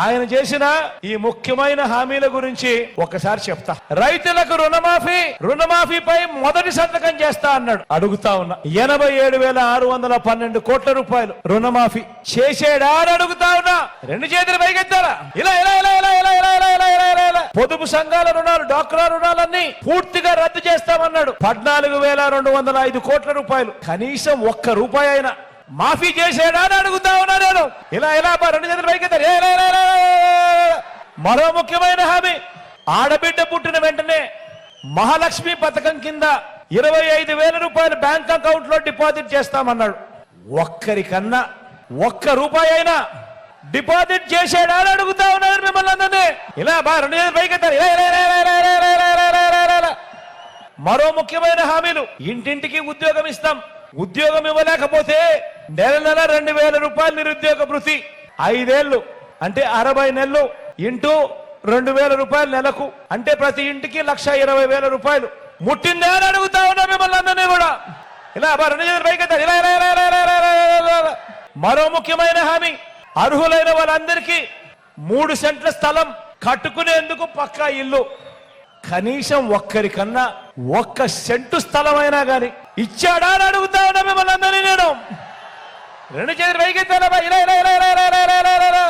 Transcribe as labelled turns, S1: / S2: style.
S1: ఆయన చేసిన ఈ ముఖ్యమైన హామీల గురించి ఒకసారి చెప్తా. రైతులకు రుణమాఫీపై మొదటి సంతకం చేస్తా అన్నాడు. అడుగుతా ఉన్నా, 87,612 కోట్ల రూపాయలు రుణమాఫీ చేసేడా అని అడుగుతా ఉన్నా. రెండు చేతులు పైకెత్తారా? ఇలా ఇలా ఇలా ఇలా ఇలా ఇలా ఇలా ఇలా ఇలా ఇలా పొదుపు సంఘాల రుణాలు, డ్వాక్రా రుణాలన్నీ పూర్తిగా రద్దు చేస్తామన్నాడు. 14,205 కోట్ల రూపాయలు. కనీసం ఒక్క రూపాయి అయినా మాఫీ చేసేడా అని అడుగుతా ఉన్నా నేను. ఇలా ఇలా రెండు చేతులు పైకెత్తారు. మరో ముఖ్యమైన హామీ, ఆడబిడ్డ పుట్టిన వెంటనే మహాలక్ష్మి పథకం కింద 25,000 రూపాయలు బ్యాంక్ అకౌంట్ లో డిపాజిట్ చేస్తామన్నాడు. ఒక్కరికన్నా ఒక్క రూపాయి అయినా డిపాజిట్ చేసేడా అని అడుగుతా ఉన్నారు మిమ్మల్ని అందరినీ. ఇలా రెండు చేతులు పైకెత్తారు. మరో ముఖ్యమైన హామీలు, ఇంటింటికి ఉద్యోగం ఇస్తాం. ఉద్యోగం ఇవ్వలేకపోతే నెల 2,000 రూపాయలు నిరుద్యోగ భృతి. 5 ఏళ్లు అంటే 60 నెలలు ఇంటూ 2,000 రూపాయలు నెలకు, అంటే ప్రతి ఇంటికి 1,20,000 రూపాయలు. ముట్టిందే అని అడుగుతా ఉన్నా మిమ్మల్ని అందరినీ కూడా. ఇలా రెండు చేతులు పైకెత్తారు. ఇలా ఇలా ఇలా ఇలా ఇలా. మరో ముఖ్యమైన హామీ, అర్హులైన వాళ్ళందరికీ 3 సెంట్ల స్థలం కట్టుకునేందుకు పక్కా ఇల్లు. కనీసం ఒక్కరికన్నా 1 సెంటు స్థలమైనా గాని ఇచ్చాడా అని అడుగుతా ఉన్నా మిమ్మల్ని అందరినీ నేను. రెండు చేతులు పైకెత్తారా? ఇలా ఇలా ఇలా ఇలా ఇలా ఇలా.